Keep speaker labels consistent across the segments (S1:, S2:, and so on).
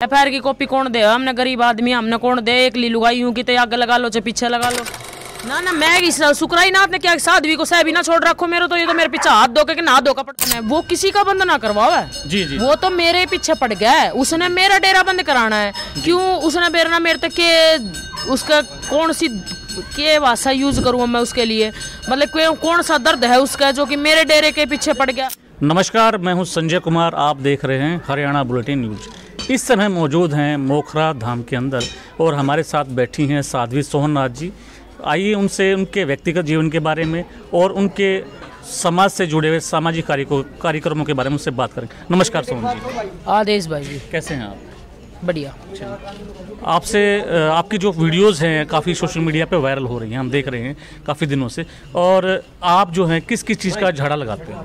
S1: FIR की copy कौन दे? हमने गरीब आदमी, हमने कौन दे? एक ली लुगाई हूँ कि ते आगे लगा लो चाहे पीछे लगा लो। ना ना मैं सुकराई नाथ ने क्या साध्वी को सह भी ना छोड़ रखो मेरे, तो ये तो मेरे पीछे हाथ धो के ना धोका पड़ता है। वो किसी का बंद ना करवाओ है जी जी। वो तो मेरे पीछे पड़ गया है, उसने मेरा डेरा बंद कराना है। क्यों उसने बेरना मेरे तक के उसका कौन सी के भाषा यूज करूँ मैं उसके लिए, मतलब कौन सा दर्द है उसका जो कि मेरे डेरे के पीछे पड़ गया।
S2: नमस्कार, मैं हूं संजय कुमार, आप देख रहे हैं हरियाणा बुलेटिन न्यूज। इस समय मौजूद हैं मोखरा धाम के अंदर और हमारे साथ बैठी हैं साध्वी सोहननाथ जी। आइए उनसे उनके व्यक्तिगत जीवन के बारे में और उनके समाज से जुड़े हुए सामाजिक कार्यक्रमों के बारे में उनसे बात करें। नमस्कार सोहन जी।
S1: आदेश भाई जी,
S2: कैसे हैं आप?
S1: बढ़िया।
S2: आपसे आपकी जो वीडियोस हैं काफ़ी सोशल मीडिया पे वायरल हो रही हैं, हम देख रहे हैं काफ़ी दिनों से। और आप जो हैं किस किस चीज़ का झाड़ा लगाते हैं?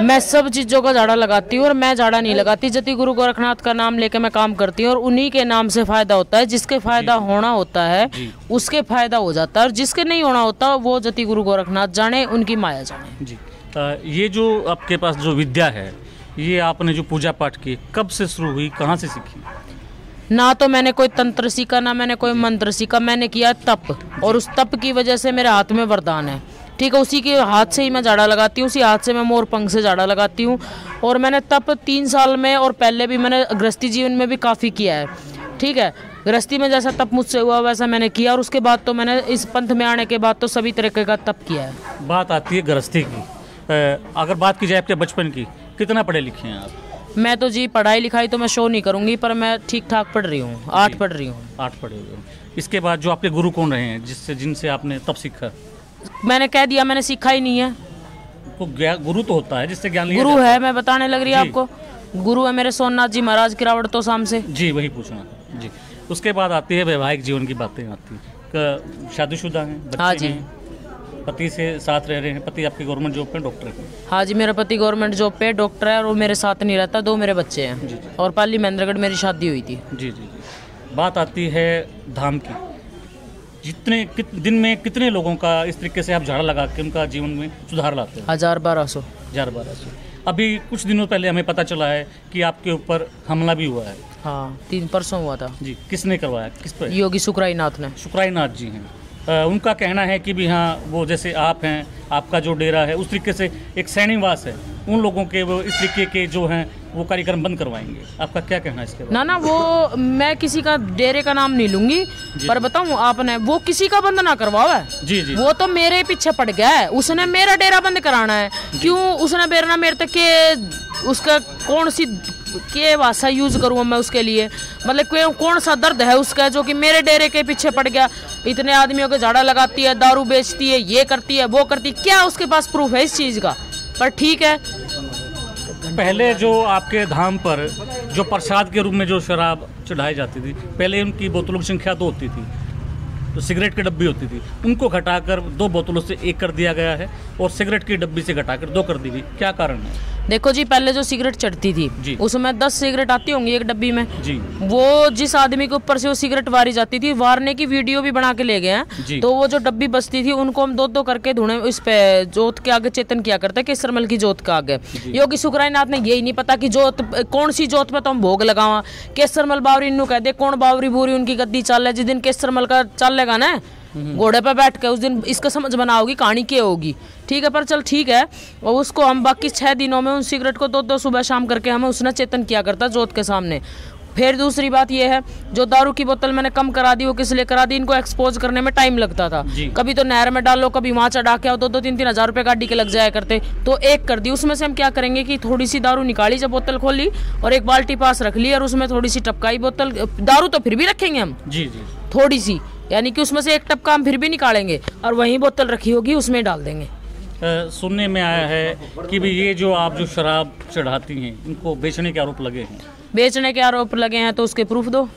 S1: मैं सब चीज़ों का झाड़ा लगाती हूँ और मैं झाड़ा नहीं लगाती। जति गुरु गोरखनाथ का नाम लेके मैं काम करती हूँ और उन्हीं के नाम से फ़ायदा होता है। जिसके फ़ायदा होना होता है उसके फ़ायदा हो जाता है और जिसके नहीं होना होता वो जति गुरु गोरखनाथ जाने, उनकी माया जाने जी।
S2: ये जो आपके पास जो विद्या है, ये आपने जो पूजा पाठ की कब से शुरू हुई, कहाँ से सीखी?
S1: ना तो मैंने कोई तंत्र सीखा, ना मैंने कोई मंत्र सीखा। मैंने किया तप और उस तप की वजह से मेरे हाथ में वरदान है। ठीक है, उसी के हाथ से ही मैं झाड़ा लगाती हूँ, उसी हाथ से मैं मोर पंख से झाड़ा लगाती हूँ। और मैंने तप 3 साल में और पहले भी मैंने गृहस्थी जीवन में भी काफ़ी किया है। ठीक है, गृहस्थी में जैसा तप मुझसे हुआ वैसा मैंने किया और उसके बाद तो मैंने इस पंथ में आने के बाद तो सभी तरीके का तप किया है।
S2: बात आती है गृहस्थी की, अगर बात की जाए आपके बचपन की, कितना पढ़े लिखे हैं आप?
S1: मैं तो जी पढ़ाई लिखाई तो मैं शो नहीं करूंगी, पर मैं ठीक ठाक पढ़ रही हूँ, 8 पढ़ रही हूँ।
S2: 8 पढ़े हुए। इसके बाद जो आपके गुरु कौन रहे हैं जिनसे आपने तब सीखा?
S1: मैंने कह दिया, मैंने सीखा ही नहीं है।
S2: तो गुरु तो होता है जिससे ज्ञान लिया
S1: गुरु है, मैं बताने लग रही है आपको। गुरु है मेरे सोमनाथ जी महाराज किरावड़ तो शाम से
S2: जी, वही पूछना जी। उसके बाद आती है वैवाहिक जीवन की बातें आती है। शादीशुदा हैं, बच्चे
S1: हाँ जी,
S2: पति से साथ रह रहे हैं। पति आपके गवर्नमेंट जॉब पे डॉक्टर है?
S1: हाँ जी, मेरा पति गवर्नमेंट जॉब पे डॉक्टर है और वो मेरे साथ नहीं रहता। 2 मेरे बच्चे हैं जी। और पाली महेंद्रगढ़ मेरी शादी हुई थी
S2: जी जी। बात आती है धाम की। दिन में कितने लोगों का इस तरीके से आप झाड़ा लगा के उनका जीवन में सुधार लाते हैं?
S1: 1000-1200।
S2: अभी कुछ दिनों पहले हमें पता चला है कि आपके ऊपर हमला भी हुआ है।
S1: हाँ, 3 परसों हुआ था जी।
S2: किसने करवाया, किस पर?
S1: योगी सुकराई नाथ ने।
S2: सुकराई नाथ जी हैं। उनका कहना है कि भी हाँ, वो जैसे आप हैं, आपका जो डेरा है उस तरीके से एक सैनिवास है, उन लोगों के वो इस तरीके के जो हैं वो कार्यक्रम बंद करवाएंगे। आपका क्या कहना है इसके बारे में?
S1: ना ना, वो मैं किसी का डेरे का नाम नहीं लूंगी, पर बताऊं आपने, वो किसी का बंद ना करवाओ है जी जी। वो तो मेरे पीछे पड़ गया है, उसने मेरा डेरा बंद कराना है। क्यों उसने बेरना मेरे तक के उसका कौन सी के भाषा यूज करूँ मैं उसके लिए, मतलब कौन सा दर्द है उसका जो कि मेरे डेरे के पीछे पड़ गया। इतने आदमियों के झाड़ा लगाती है, दारू बेचती है, ये करती है, वो करती है, क्या उसके पास प्रूफ है इस चीज़ का? पर ठीक है।
S2: पहले जो आपके धाम पर जो प्रसाद के रूप में जो शराब चढ़ाई जाती थी, पहले उनकी बोतलों की संख्या 2 होती थी, तो सिगरेट की डब्बी होती थी, उनको घटाकर 2 बोतलों से 1 कर दिया गया है और सिगरेट की डब्बी से घटाकर 2 कर दी गई। क्या कारण है?
S1: देखो जी, पहले जो सिगरेट चढ़ती थी उसमें 10 सिगरेट आती होंगी एक डब्बी में जी। वो जिस आदमी के ऊपर से वो सिगरेट वारी जाती थी, वारने की वीडियो भी बना के ले गए हैं। तो वो जो डब्बी बचती थी उनको हम 2-2 करके धुने इस पे जोत के आगे चेतन किया करते हैं, केसरमल की जोत के आगे। योगी सुकराई नाथ ने यही नहीं पता कि जोत कौन सी जोत पे तो हम भोग लगावा। केसरमल बावरी इन्नू कह दे कौन बावरी बूरी उनकी गद्दी चाल है। जिस दिन केसरमल का चलेगा ना घोड़े पे बैठ के, उस दिन इसका समझ बनाओगी कहानी क्या होगी। ठीक है, पर चल ठीक है। और उसको हम बाकी 6 दिनों में उन सिगरेट को 2-2 सुबह शाम करके हमें उसने चेतन किया करता जोत के सामने। फिर दूसरी बात यह है, जो दारू की बोतल मैंने कम करा दी, वो किस लिए करा दी? इनको एक्सपोज करने में टाइम लगता था। कभी तो नहर में डालो, कभी वहाँ चढ़ा के आओ, 2-3 हज़ार रुपये गाड़ी के लग जाया करते। तो 1 कर दी। उसमें से हम क्या करेंगे कि थोड़ी सी दारू निकाली, जब बोतल खोली और एक बाल्टी पास रख ली और उसमें थोड़ी सी टपकाई बोतल। दारू तो फिर भी रखेंगे हम जी जी, थोड़ी सी, यानी कि उसमें से 1 टपका हम फिर भी निकालेंगे और वहीं बोतल रखी होगी उसमें डाल देंगे।
S2: सुनने में आया है कि भी ये जो आप जो शराब चढ़ाती हैं इनको बेचने के आरोप लगे हैं।
S1: बेचने के आरोप लगे हैं तो उसके प्रूफ दो।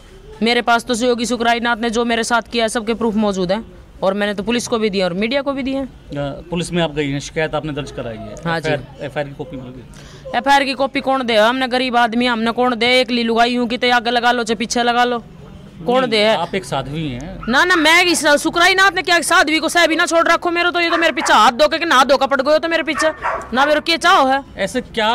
S1: मेरे पास तो योगी सुकराई नाथ ने जो मेरे साथ किया है सबके प्रूफ मौजूद हैं और मैंने तो पुलिस को भी दिया और मीडिया को भी दिए हैं।
S2: पुलिस में आप गई हैं, शिकायत आपने दर्ज कराई है?
S1: हाँ जी।
S2: FIR की कॉपी मिल गई?
S1: FIR की कॉपी कौन दे? हमने गरीब आदमी, हमने कौन दे? एक ली लुगाई हूँ कि ते आगे लगा लो चाहे पीछे लगा लो, कौन दे है?
S2: आप एक साध्वी हैं।
S1: ना ना मैं सुकराई नाथ ने क्या साध्वी को सह भी ना छोड़ रखो मेरे, तो ये तो मेरे पीछे हाथ धो के ना धोका पड़ गए तो मेरे पीछे ना, मेरे क्या चाहो है?
S2: ऐसे क्या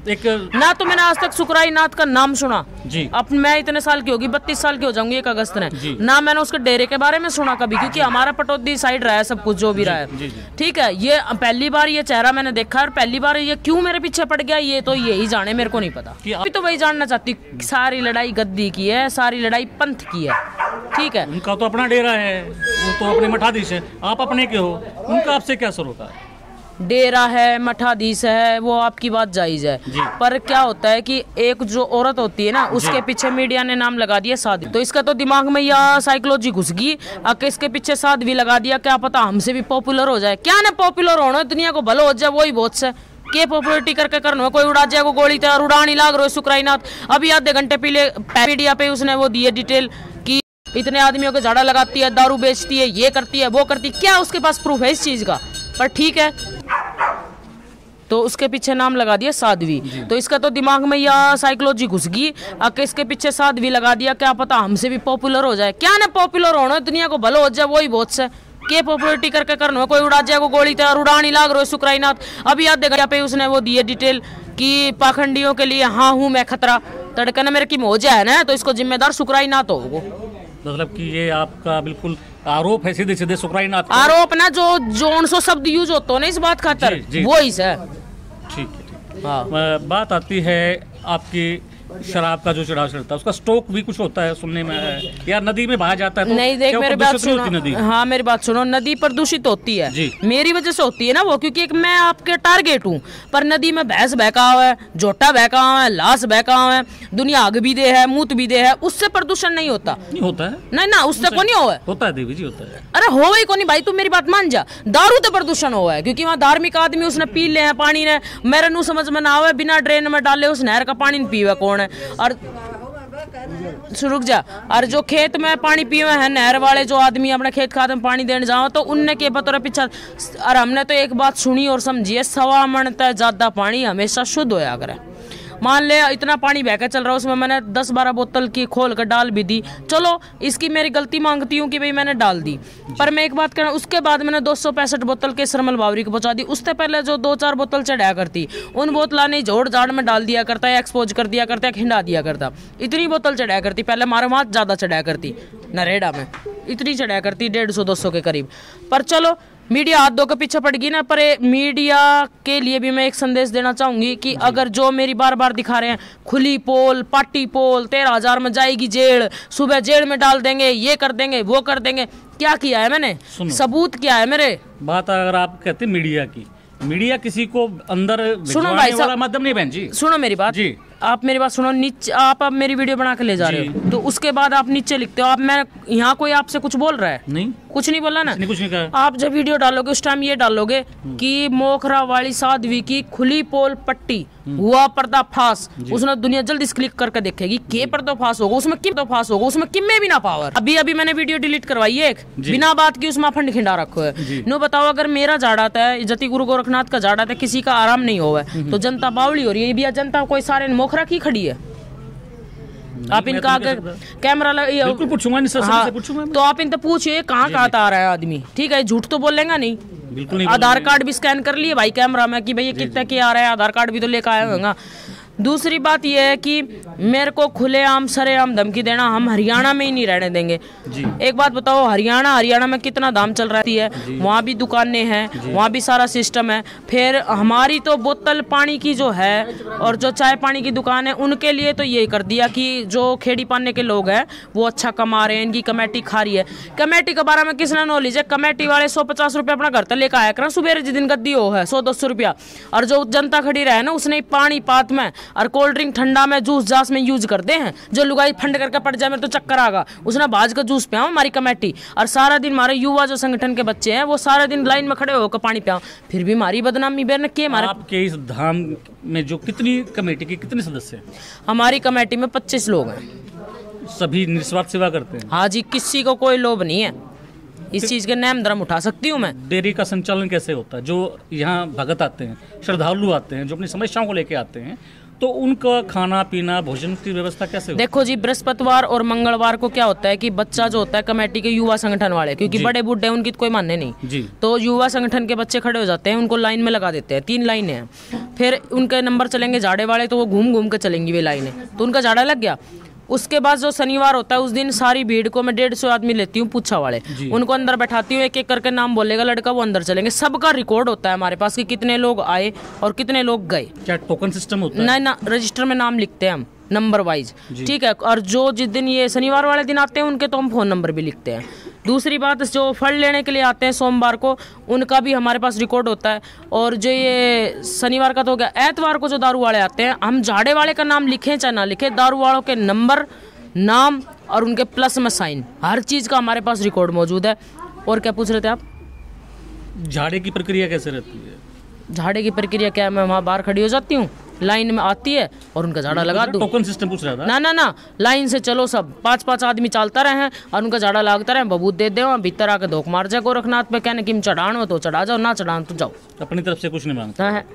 S2: एक
S1: ना तो मैंने आज तक सुकराई नाथ का नाम सुना
S2: जी।
S1: अब मैं इतने साल की होगी, 32 साल की हो जाऊंगी 1 अगस्त में, ना मैंने उसके डेरे के बारे में सुना कभी, क्योंकि हमारा पटौदी साइड रहा है सब कुछ जो भी रहा है। ठीक है, ये पहली बार ये चेहरा मैंने देखा, और पहली बार ये क्यों मेरे पीछे पड़ गया ये तो यही जाने, मेरे को नहीं पता। अभी तो वही जानना चाहती, सारी लड़ाई गद्दी की है, सारी लड़ाई पंथ की है। ठीक है,
S2: उनका तो अपना डेरा है, वो तो अपने मठाधीश है, आप अपने के हो, उनका आपसे क्या सर होता है?
S1: डेरा है, मठाधीश है, वो आपकी बात जायज है, पर क्या होता है कि एक जो औरत होती है ना, उसके पीछे मीडिया ने नाम लगा दिया साध्वी, तो इसका तो दिमाग में या साइकोलॉजी घुस गई, आके इसके पीछे साध्वी लगा दिया, क्या पता हमसे भी पॉपुलर हो जाए। क्या ना पॉपुलर होना, दुनिया को भलो हो जाए, वही बहुत से के पॉपुलरिटी करके करना, कोई उड़ा जाए, को गोली तैयार उड़ान ही लाग रहे सुकराईनाथ। अभी आधे घंटे पहले मीडिया पे उसने वो दिए डिटेल कि इतने आदमियों के झाड़ा लगाती है, दारू बेचती है, ये करती है, वो करती है। क्या उसके पास प्रूफ है इस चीज का? पर ठीक है, तो उसके पीछे नाम लगा दिया साध्वी, तो इसका तो दिमाग में या साइकोलॉजी घुस गई, आके इसके पीछे साध्वी लगा दिया, क्या पता हमसे भी पॉपुलर हो जाए। क्या ना पॉपुलर होना, दुनिया को भलो हो जाए, वही बहुत से के पॉपुलरिटी करके करना, कोई उड़ा जाए, को गोली तैयार उड़ान ही लाग रहे सुकराईनाथ। अभी आधे घंटे पे उसने वो दिए डिटेल कि पाखंडियों के लिए हाँ हूँ मैं खतरा, तड़कन मेरे की मौजा है ना, तो इसको जिम्मेदार सुकराईनाथ हो।
S2: मतलब कि ये आपका बिल्कुल आरोप है, सीधे सीधे सुकराईनाथ
S1: आरोप ना, जो 900 शब्द यूज होते हो ना इस बात खातर, वो ही है।
S2: ठीक है, हाँ। बात आती है आपकी शराब का जो चढ़ाव चढ़ता है, उसका स्टॉक भी कुछ होता है सुनने में, या नदी में बहा जाता है? तो
S1: नहीं, देख मेरी बात सुनो, हाँ मेरी बात सुनो, नदी प्रदूषित होती है, मेरी वजह से होती है ना वो, क्योंकि एक मैं आपके टारगेट हूँ, पर नदी में भैंस बहका हुआ है, झोटा बहका हुआ है, लाश बहका हुआ है, दुनिया आग भी दे है, मूत भी दे है, उससे प्रदूषण नहीं होता।
S2: नहीं होता है?
S1: नहीं ना, उससे को नहीं हुआ
S2: होता है देवी जी, होता है।
S1: अरे हो ही को नहीं भाई, तू मेरी बात मान जा। दारू तो प्रदूषण हुआ है, क्योंकि वहाँ धार्मिक आदमी उसने पी ले हैं पानी ने, मेरे नू समझ में ना आवे, बिना ड्रेन में डाले उस नहर का पानी पीवे कौन है? और रुक जा, और जो खेत में पानी पिए हैं नहर वाले जो आदमी अपने खेत खाद में पानी देने जाओ, तो उनने के बतौर पीछा, और हमने तो एक बात सुनी और समझी है, 1.25 मन तक ज्यादा पानी हमेशा शुद्ध होया करे। मान ले इतना पानी बहकर चल रहा है, उसमें मैंने 10-12 बोतल की खोल कर डाल भी दी, चलो इसकी मेरी गलती मांगती हूँ कि भाई मैंने डाल दी, पर मैं एक बात कहना, उसके बाद मैंने 265 बोतल के सरमल बावरी को पहुंचा दी। उससे पहले जो 2-4 बोतल चढ़ाया करती, उन बोतला ने जोड़ जाड़ में डाल दिया करता है, एक्सपोज कर दिया करता है, खिंडा दिया करता। इतनी बोतल चढ़ाया करती, पहले मारे वहाँ ज्यादा चढ़ाया करती, नरेड़ा में इतनी चढ़ाया करती 150-200 के करीब। पर चलो मीडिया हाथ धो के पीछे पड़ गई ना, पर मीडिया के लिए भी मैं एक संदेश देना चाहूंगी कि अगर जो मेरी बार बार दिखा रहे हैं खुली पोल, पार्टी पोल, 13,000 में जाएगी जेल, सुबह जेल में डाल देंगे, ये कर देंगे, वो कर देंगे, क्या किया है मैंने? सबूत क्या है मेरे?
S2: बात अगर आप कहते मीडिया की, मीडिया किसी को अंदर
S1: सुनो भाई
S2: वाला माध्यम नहीं बहन जी,
S1: सुनो मेरी बात जी, आप मेरी बात सुनो। नीचे आप अब मेरी वीडियो बना के ले जा रहे हो, तो उसके बाद आप नीचे लिखते हो, आप मैं यहाँ कोई आपसे कुछ बोल रहा है? नहीं, कुछ नहीं बोला ना, कुछ नहीं कहा। आप जब वीडियो डालोगे उस टाइम ये डालोगे कि मोखरा वाली साध्वी की खुली पोल पट्टी हुआ पर्दाफाश, उसने दुनिया जल्दी इस क्लिक करके देखेगी के पर्दाफाश होगा, उसमें किम पर्दाफाश होगा, उसमें किम में भी ना पावर। अभी मैंने वीडियो डिलीट करवाई है, एक बिना बात की उसमें फंड खिंडा रखो है। नो बताओ, अगर मेरा झाड़ आता है, जति गुरु गोरखनाथ का झाड़ आता है, किसी का आराम नहीं हुआ है, तो जनता बावली हो रही है, भी जनता कोई सारे मोखरा की खड़ी है। आप इनका आगे कैमरा
S2: बिल्कुल पूछूंगा,
S1: हाँ, तो आप इनसे पूछिए कहाँ आ रहा है आदमी, ठीक है, झूठ तो बोल लेगा नहीं।
S2: बिल्कुल नहीं।
S1: आधार कार्ड भी स्कैन कर लिए भाई कैमरा में कि भाई ये कितने के आ रहा है, आधार कार्ड भी तो लेकर आए होंगे। दूसरी बात यह है कि मेरे को खुलेआम सरेआम धमकी देना हम हरियाणा में ही नहीं रहने देंगे जी। एक बात बताओ, हरियाणा में कितना दाम चल रही है, वहाँ भी दुकानें हैं, वहाँ भी सारा सिस्टम है। फिर हमारी तो बोतल पानी की जो है और जो चाय पानी की दुकान है, उनके लिए तो ये कर दिया कि जो खेड़ी पाने के लोग हैं वो अच्छा कमा रहे हैं, इनकी कमेटी खा रही है। कमेटी के बारे में किसने नॉलेज है? कमेटी वाले 150 रुपये अपना घर तक लेकर आया कर, सुबह जिस दिन गद्दी हो है 100-200 रुपया, और जो जनता खड़ी रहे ना उसने पानी पात में और कोल्ड ड्रिंक ठंडा में जूस जास में यूज करते हैं। जो लुगाई फंड करके पड़ जाए मेरे तो चक्कर आगा, उसने बाज का जूस पिया हमारी कमेटी, और सारा दिन हमारे युवा जो संगठन के बच्चे हैं वो सारा दिन लाइन में खड़े होकर पानी पिया, फिर भी हमारी बदनामी बेरने के हमारे।
S2: आपके इस धाम में जो कितनी कमेटी के कितने सदस्य हैं?
S1: हमारी कमेटी में 25 लोग हैं,
S2: सभी निस्वार्थ सेवा करते हैं।
S1: हाँ जी, किसी को कोई लोभ नहीं है, इस चीज के नाम धर्म उठा सकती हूँ मैं।
S2: डेयरी का संचालन कैसे होता है? जो यहाँ भगत आते हैं, श्रद्धालु आते हैं, जो अपनी समस्याओं को लेके आते हैं, तो उनका खाना पीना भोजन की व्यवस्था कैसे होती?
S1: देखो जी, बृहस्पतिवार और मंगलवार को क्या होता है कि बच्चा जो होता है कमेटी के युवा संगठन वाले, क्योंकि बड़े बूढ़े उनकी तो कोई मानने नहीं
S2: जी,
S1: तो युवा संगठन के बच्चे खड़े हो जाते हैं, उनको लाइन में लगा देते हैं। 3 लाइनें हैं, फिर उनके नंबर चलेंगे झाड़े वाले, तो वो घूम घूम के चलेंगी वे लाइनें, तो उनका झाड़ा लग गया। उसके बाद जो शनिवार होता है उस दिन सारी भीड़ को मैं 150 आदमी लेती हूँ, पूछा वाले, उनको अंदर बैठाती हूँ, एक एक करके नाम बोलेगा लड़का, वो अंदर चलेंगे। सबका रिकॉर्ड होता है हमारे पास कि कितने लोग आए और कितने लोग गए।
S2: क्या टोकन सिस्टम होता है?
S1: नहीं ना, रजिस्टर में नाम लिखते हैं हम नंबर वाइज, ठीक है। और जो जिस दिन ये शनिवार वाले दिन आते हैं उनके तो हम फ़ोन नंबर भी लिखते हैं। दूसरी बात, जो फल लेने के लिए आते हैं सोमवार को, उनका भी हमारे पास रिकॉर्ड होता है। और जो ये शनिवार का तो हो गया, एतवार को जो दारू वाले आते हैं, हम झाड़े वाले का नाम लिखें चाहे ना लिखें, दारू वालों के नंबर, नाम और उनके प्लस में साइन, हर चीज़ का हमारे पास रिकॉर्ड मौजूद है। और क्या पूछ रहे थे आप?
S2: झाड़े की प्रक्रिया कैसे रहती है?
S1: झाड़े की प्रक्रिया क्या है, मैं वहाँ बाहर खड़ी हो जाती हूँ, लाइन में आती है और उनका झाड़ा लगा दूँ।
S2: टोकन सिस्टम पूछ रहा था?
S1: ना ना ना, लाइन से चलो, सब 5-5 आदमी चलता रहे और उनका झाड़ा लागता रहे, बबूत दे दे, भीतर आके धोख मार जाए गोरखनाथ पे, कहने कि चढ़ान हो तो चढ़ा जाओ, ना चढ़ान तो जाओ,
S2: अपनी तरफ से कुछ नहीं मांगता
S1: है।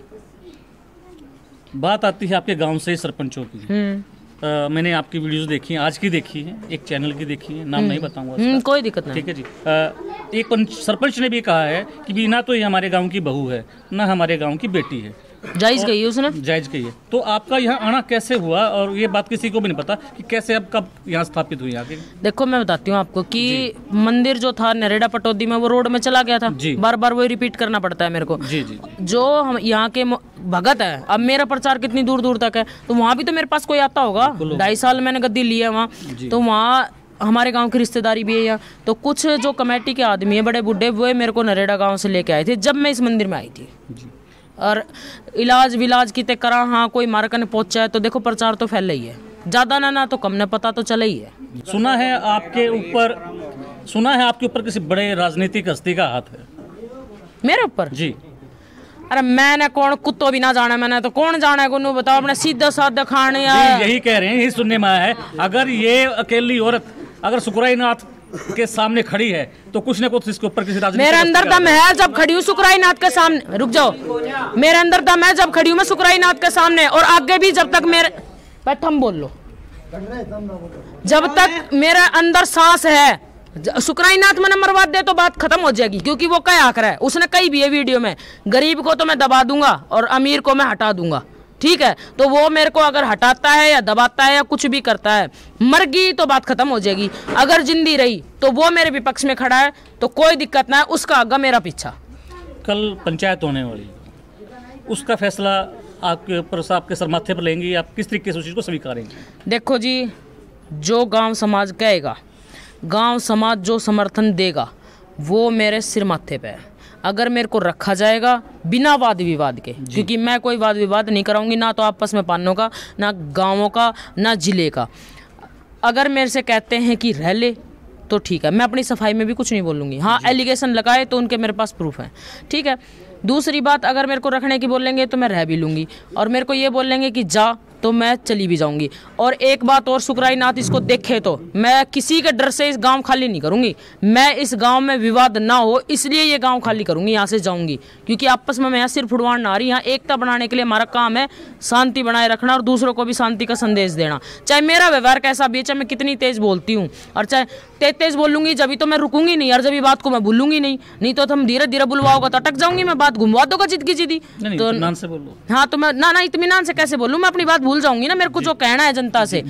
S2: बात आती है आपके गांव से सरपंचों की। मैंने आपकी वीडियोस देखी हैं, आज की देखी है, एक चैनल की देखी है, नाम नहीं बताऊंगा,
S1: कोई दिक्कत नहीं,
S2: ठीक है जी। एक सरपंच ने भी कहा है कि ना तो ये हमारे गांव की बहू है, ना हमारे गांव की बेटी है।
S1: जायज कही है उसने,
S2: जायज कही है। तो आपका यहाँ आना कैसे हुआ? और ये बात किसी को भी नहीं पता कि कैसे अब कब यहाँ स्थापित हुई आगे।
S1: देखो मैं बताती हूँ आपको कि मंदिर जो था नरेड़ा पटौदी में, वो रोड में चला गया था, बार बार वही रिपीट करना पड़ता है मेरे को।
S2: जी जी।
S1: जो हम यहाँ के भगत है, अब मेरा प्रचार कितनी दूर दूर तक है, तो वहाँ भी तो मेरे पास कोई आता होगा। 2.5 साल मैंने गद्दी ली है वहाँ, तो वहाँ हमारे गांव की रिश्तेदारी भी है यहाँ, तो कुछ जो कमेटी के आदमी है बड़े बूढ़े, वो मेरे को नरेड़ा गांव से लेके आए थे जब मैं इस मंदिर में आई थी। और इलाज विलाज किते करा, हाँ कोई मारकन पहुंचा है, तो देखो प्रचार तो फैल ही है, ज्यादा ना तो कम न पता तो चला ही है।
S2: सुना है आपके ऊपर किसी बड़े राजनीतिक हस्ती का हाथ है?
S1: मेरे ऊपर?
S2: जी।
S1: अरे मैंने कौन, कुत्तो भी ना जाना, मैंने तो कौन जाना है, को बताओ, अपने सीधा साधा खाने।
S2: यही कह रहे हैं, यही सुनने में आया है, अगर ये अकेली औरत अगर सुकराई नाथ के सामने खड़ी है तो कुछ न कुछ इसके ऊपर किसी राजनीतिक।
S1: मेरे अंदर दम है जब खड़ी हूँ सुकराई नाथ के सामने, रुक जाओ, मेरे अंदर दम है जब खड़ी हूँ मैं सुकराई नाथ के सामने, और आगे भी जब तक मेरे बैठम बोल लो, जब तक मेरे अंदर सांस है, सुकराई नाथ मैंने मरवा दे तो बात खत्म हो जाएगी, क्योंकि वो क्या आकर है, उसने कही भी है वीडियो में, गरीब को तो मैं दबा दूंगा और अमीर को मैं हटा दूंगा, ठीक है। तो वो मेरे को अगर हटाता है या दबाता है या कुछ भी करता है, मर गई तो बात खत्म हो जाएगी, अगर जिंदी रही तो वो मेरे विपक्ष में खड़ा है तो कोई दिक्कत ना है, उसका आगा मेरा पीछा।
S2: कल पंचायत होने वाली, उसका फैसला आपके ऊपर, आपके सर माथे पर लेंगे, आप किस तरीके से उस चीज़ को स्वीकारेंगे?
S1: देखो जी, जो गांव समाज कहेगा, गांव समाज जो समर्थन देगा, वो मेरे सिर माथे पे है। अगर मेरे को रखा जाएगा बिना वाद विवाद के, क्योंकि मैं कोई वाद विवाद नहीं कराऊंगी, ना तो आपस में पानों का, ना गांवों का, ना जिले का। अगर मेरे से कहते हैं कि रह ले तो ठीक है, मैं अपनी सफाई में भी कुछ नहीं बोलूँगी। हाँ, एलिगेशन लगाए तो उनके मेरे पास प्रूफ है, ठीक है। दूसरी बात, अगर मेरे को रखने की बोलेंगे तो मैं रह भी लूँगी, और मेरे को ये बोलेंगे कि जा तो मैं चली भी जाऊंगी। और एक बात और, सुकराई नाथ इसको देखे तो मैं किसी के डर से इस गांव खाली नहीं करूंगी, मैं इस गांव में विवाद ना हो इसलिए ये गांव खाली करूंगी, यहाँ से जाऊंगी, क्योंकि आपस में मैं यहाँ सिर्फ उड़वान ना रही, यहाँ एकता बनाने के लिए हमारा काम है शांति बनाए रखना और दूसरों को भी शांति का संदेश देना। चाहे मेरा व्यवहार कैसा भी है, चाहे मैं कितनी तेज बोलती हूँ, और चाहे तेज बोलूंगी जब तो मैं रुकूंगी नहीं, और जब बात को मैं भूलूंगी नहीं तो तुम धीरे धीरे बुलवाओगा तो अटक जाऊंगी, मैं बात घुमवा दूंगा जिद की जिदी। तो हाँ, तो मैं ना इत्मीनान से कैसे बोलूँ, मैं अपनी बात भूल जाऊंगी ना। मेरे को जो कहना है जनता से,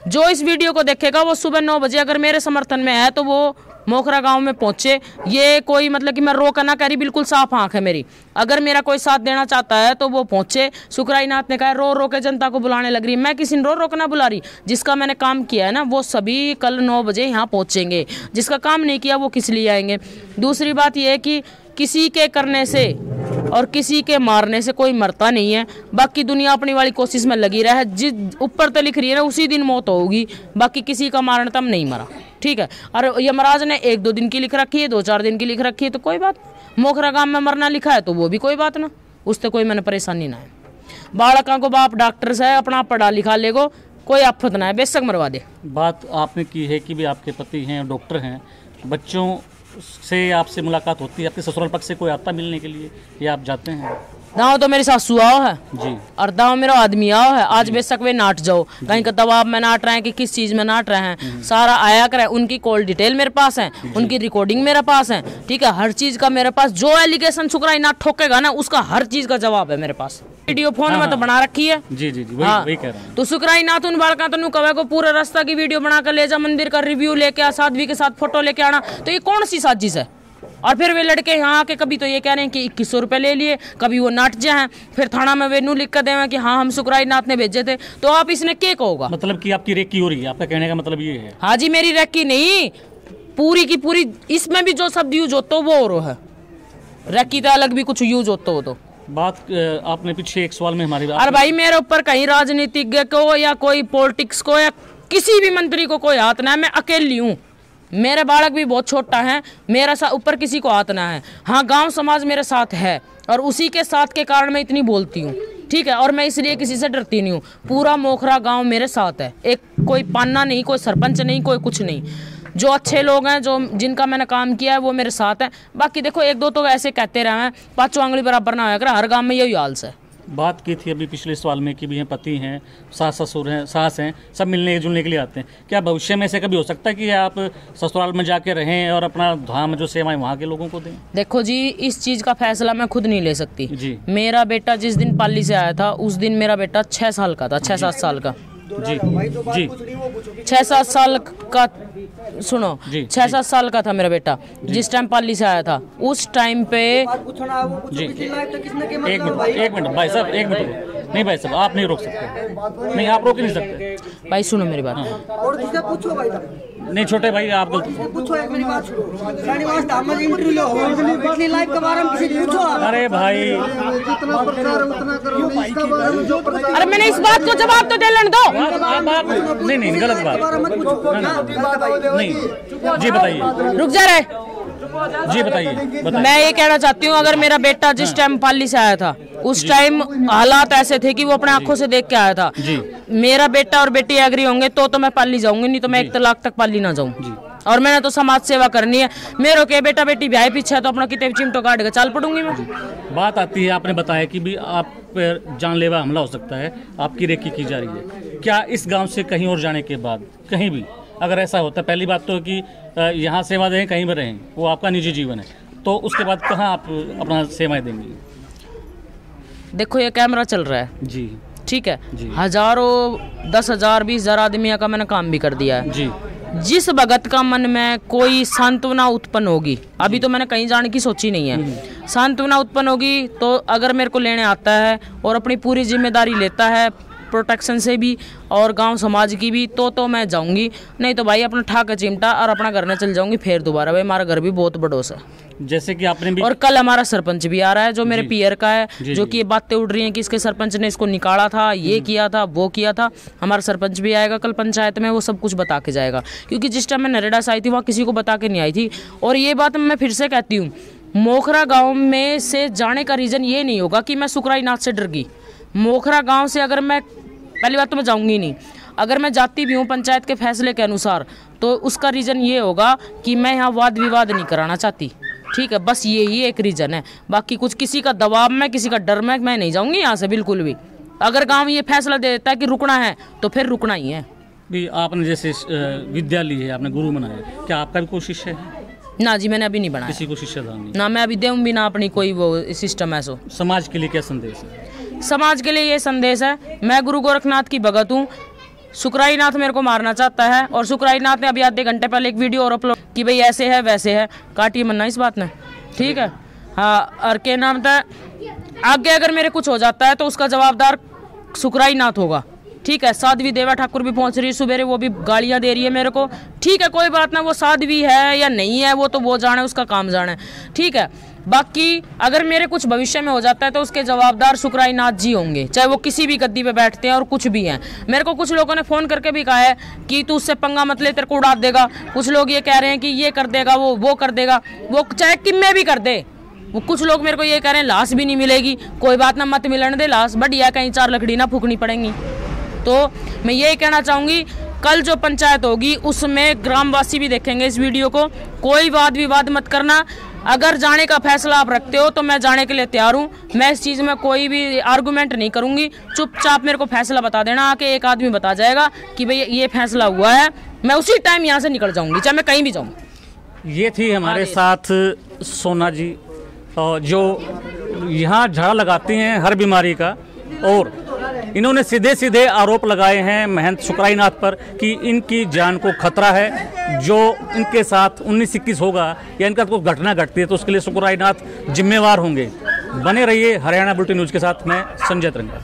S1: जो इस वीडियो को देखेगा वो सुबह 9 बजे अगर मेरे समर्थन में है तो वो मोखरा गांव में पहुंचे। ये कोई मतलब कि मैं रोक ना करी, बिल्कुल साफ आंख है मेरी। अगर मेरा कोई साथ देना चाहता है तो वो पहुंचे। सुकराई नाथ ने कहा रो रो के जनता को बुलाने लग रही, मैं किसी ने रो के ना बुला रही। जिसका मैंने काम किया है ना, वो सभी कल 9 बजे यहाँ पहुंचेंगे, जिसका काम नहीं किया वो किस लिए आएंगे। दूसरी बात यह है कि किसी के करने से और किसी के मारने से कोई मरता नहीं है, बाकी दुनिया अपनी वाली कोशिश में लगी रहा है। जिस ऊपर तो लिख रही है ना उसी दिन मौत होगी, बाकी किसी का मारना तम नहीं मरा, ठीक है। और यमराज ने 1-2 दिन की लिख रखी है, 2-4 दिन की लिख रखी है, तो कोई बात। मोखरा गांव में मरना लिखा है तो वो भी कोई बात ना, उससे कोई मैंने परेशानी ना है। बालका को बाप डॉक्टर से अपना पढ़ा लिखा लेगो, कोई आफत ना है, बेशक मरवा दे।
S2: बात आपने की है कि भी आपके पति हैं, डॉक्टर हैं, बच्चों से आपसे मुलाकात होती है, आपके ससुराल पक्ष से कोई आता मिलने के लिए या आप जाते हैं?
S1: दाव तो मेरी सासू आओ है
S2: जी,
S1: और दाव मेरा आदमी आओ है। आज बेशक वे नाट जाओ, कहीं का दबाव में नाट रहे हैं कि किस चीज में नाट रहे हैं, सारा आया करे। उनकी कॉल डिटेल मेरे पास है, उनकी रिकॉर्डिंग मेरे पास है, ठीक है, हर चीज का मेरे पास। जो एलिगेशन सुकराई नाट ठोकेगा ना, उसका हर चीज का जवाब है मेरे पास। वीडियो फोन में तो बना रखी है।
S2: जी जी जी, वही कह रहा हूँ।
S1: तो सुकराई नाथ उन बालका तो कवे को पूरा रास्ता की वीडियो बना कर ले जा, मंदिर का रिव्यू लेके आ, साध्वी के साथ फोटो लेके आना, तो ये कौन सी साजिश है? और फिर वे लड़के यहाँ आके कभी तो ये कह रहे हैं कि 2100 रुपए ले लिए, कभी वो नाट जे हैं, फिर थाना में वे नू लिख कर देवे कि हाँ हम सुकराई नाथ ने भेजे थे। तो आप इसने क्या कहोगा?
S2: मतलब कि आपकी रेकी हो रही है, आपका कहने का मतलब ये है?
S1: हाँ जी, मेरी रेकी नहीं, पूरी की पूरी। इसमें भी जो शब्द यूज होता वो और है, रेकी तो अलग भी कुछ यूज होता हो। तो
S2: बात आपने पीछे एक सवाल में हमारी
S1: अरे भाई, मेरे ऊपर कहीं राजनीतिज्ञ को या कोई पॉलिटिक्स को या किसी भी मंत्री को कोई हाथ ना है। मैं अकेली हूँ, मेरे बालक भी बहुत छोटा है, मेरा ऊपर किसी को हाथ ना है। हाँ, गांव समाज मेरे साथ है और उसी के साथ के कारण मैं इतनी बोलती हूँ, ठीक है, और मैं इसलिए किसी से डरती नहीं हूँ। पूरा मोखरा गांव मेरे साथ है, एक कोई पान्ना नहीं, कोई सरपंच नहीं, कोई कुछ नहीं। जो अच्छे लोग हैं, जो जिनका मैंने काम किया है, वो मेरे साथ है। बाकी देखो, एक दो तो ऐसे कहते रहे हैं, पाँचों आंगली बराबर ना होकर, हर गाँव में यही हाल से।
S2: बात की थी अभी पिछले सवाल में कि भी हैं पति हैं, सास ससुर हैं, सास हैं, सब मिलने जुलने के लिए आते हैं। क्या भविष्य में ऐसे कभी हो सकता है कि आप ससुराल में जाके रहें और अपना धाम जो सेवाएं वहाँ के लोगों को दें?
S1: देखो जी, इस चीज़ का फैसला मैं खुद नहीं ले सकती
S2: जी।
S1: मेरा बेटा जिस दिन पाली से आया था, उस दिन मेरा बेटा 6 साल का था, 6-7 साल का।
S2: जी जी,
S1: 6-7 साल का, सुनो, 6-7 साल का था मेरा बेटा जिस टाइम पाली से आया था। उस टाइम पे
S2: जी, एक मिनट भाई साहब, एक मिनट। नहीं भाई साहब, आप नहीं रोक सकते, नहीं आप रोक नहीं सकते।
S1: भाई सुनो मेरी बात।
S3: और किसी से पूछो भाई,
S2: नहीं छोटे भाई, आप गलती
S3: पूछो, एक मेरी बात सुनो। श्रीनिवास धामन इंटरव्यू लो, इतनी लाइव के बारे में किसी से पूछो।
S2: अरे भाई,
S3: जितना प्रचार उतना करो, इसका बारे में जो प्रचार।
S1: अरे मैंने इस बात को जवाब तो दे लेने दो।
S2: नहीं गलत बात नहीं। जी बताइए,
S1: रुक जा रहे।
S2: जी बताइए।
S1: मैं ये कहना चाहती हूँ, अगर मेरा बेटा जिस टाइम पाली से आया था, उस टाइम हालात ऐसे थे कि वो अपने आंखों से देख के आया था। मेरा बेटा और बेटी एग्री होंगे तो मैं पाली जाऊंगी, नहीं तो मैं 1 तलाक तक पाली ना जाऊँ। और मैंने तो समाज सेवा करनी है। मेरे के बेटा बेटी ब्याह पीछे तो अपना कितने चिमटो काट के चाल पड़ूंगी मैं।
S2: बात आती है, आपने बताया कि भी आप पर जानलेवा हमला हो सकता है, आपकी रेकी की जा रही है। क्या इस गाँव से कहीं और जाने के बाद कहीं भी अगर ऐसा होता है, पहली बात तो कि यहाँ सेवा दें, कहीं भी रहें, वो आपका निजी जीवन है, तो उसके बाद कहाँ आप अपना सेवाएं देंगी?
S1: देखो, ये कैमरा चल रहा है
S2: जी,
S1: ठीक है, हजारों, 10,000, 20,000 आदमी का मैंने काम भी कर दिया है
S2: जी।
S1: जिस भगत का मन में कोई सांत्वना उत्पन्न होगी, अभी तो मैंने कहीं जाने की सोची नहीं है, सांत्वना उत्पन्न होगी तो अगर मेरे को लेने आता है और अपनी पूरी जिम्मेदारी लेता है, प्रोटेक्शन से भी और गांव समाज की भी, तो मैं जाऊंगी। नहीं तो भाई अपना ठा के चिमटा और अपना घर में चल जाऊंगी फिर दोबारा। भाई हमारा घर भी बहुत बड़ोस है,
S2: जैसे कि आपने भी, और
S1: कल हमारा सरपंच भी आ रहा है जो मेरे पियर का है, जो कि ये बातें उड़ रही हैं कि इसके सरपंच ने इसको निकाला था, ये किया था, वो किया था। हमारा सरपंच भी आएगा कल पंचायत में, वो सब कुछ बता के जाएगा, क्योंकि जिस टाइम मैं नरेड़ा से आई थी वहाँ किसी को बता के नहीं आई थी। और ये बात मैं फिर से कहती हूँ, मोखरा गाँव में से जाने का रीज़न ये नहीं होगा कि मैं सुकराई नाथ से डर गई। मोखरा गाँव से अगर मैं, पहली बात तो मैं जाऊंगी नहीं, अगर मैं जाती भी हूँ पंचायत के फैसले के अनुसार, तो उसका रीज़न ये होगा कि मैं यहाँ वाद विवाद नहीं कराना चाहती, ठीक है, बस यही एक रीज़न है। बाकी कुछ किसी का दबाव में, किसी का डर में मैं नहीं जाऊंगी यहाँ से बिल्कुल भी। अगर गांव ये फैसला दे देता है कि रुकना है तो फिर रुकना ही है।
S2: भी आपने जैसे विद्या ली है, आपने गुरु बनाया, क्या आपका भी कोशिश है?
S1: ना जी, मैंने अभी नहीं बनाया
S2: किसी को शिष्यदान नहीं,
S1: ना मैं अभी दूँ भी ना अपनी कोई वो सिस्टम है। सो
S2: समाज के लिए क्या संदेश है?
S1: समाज के लिए ये संदेश है, मैं गुरु गोरखनाथ की भगत हूँ। सुकराई नाथ मेरे को मारना चाहता है और सुकराई नाथ ने अभी आधे घंटे पहले एक वीडियो और अपलोड कि भाई ऐसे है वैसे है, काटिए मन्ना इस बात ने, ठीक है। हाँ, और क्या नाम था, आगे अगर मेरे कुछ हो जाता है तो उसका जवाबदार सुकराई नाथ होगा, ठीक है। साध्वी देवा ठाकुर भी पहुंच रही है सुबेरे, वो भी गालियां दे रही है मेरे को, ठीक है, कोई बात ना, वो साध्वी है या नहीं है वो तो वो जाने, उसका काम जाने, ठीक है। बाकी अगर मेरे कुछ भविष्य में हो जाता है तो उसके जवाबदार सुकराई नाथ जी होंगे, चाहे वो किसी भी गद्दी पे बैठते हैं और कुछ भी हैं। मेरे को कुछ लोगों ने फ़ोन करके भी कहा है कि तू उससे पंगा मत ले, तेरे को उड़ा देगा। कुछ लोग ये कह रहे हैं कि ये कर देगा, वो कर देगा, वो चाहे किम्मे भी कर दे। वो कुछ लोग मेरे को ये कह रहे हैं लाश भी नहीं मिलेगी, कोई बात ना, मत मिलने दे लाश, बढ़िया, कहीं 4 लकड़ी ना फूकनी पड़ेंगी। तो मैं यही कहना चाहूँगी, कल जो पंचायत होगी उसमें ग्रामवासी भी देखेंगे इस वीडियो को, कोई वाद विवाद मत करना। अगर जाने का फैसला आप रखते हो तो मैं जाने के लिए तैयार हूँ। मैं इस चीज़ में कोई भी आर्गूमेंट नहीं करूँगी। चुपचाप मेरे को फैसला बता देना, आके एक आदमी बता जाएगा कि भाई ये फैसला हुआ है, मैं उसी टाइम यहाँ से निकल जाऊँगी, चाहे मैं कहीं भी जाऊँ।
S2: ये थी हमारे साथ सोना जी, जो यहाँ झाड़ा लगाती हैं हर बीमारी का, और इन्होंने सीधे सीधे आरोप लगाए हैं महंत शुक्राईनाथ पर कि इनकी जान को खतरा है। जो इनके साथ 19-21 होगा या इनका कोई घटना घटती है तो उसके लिए शुक्राईनाथ जिम्मेवार होंगे। बने रहिए हरियाणा बुलेटिन न्यूज़ के साथ, मैं संजय तिरंगा।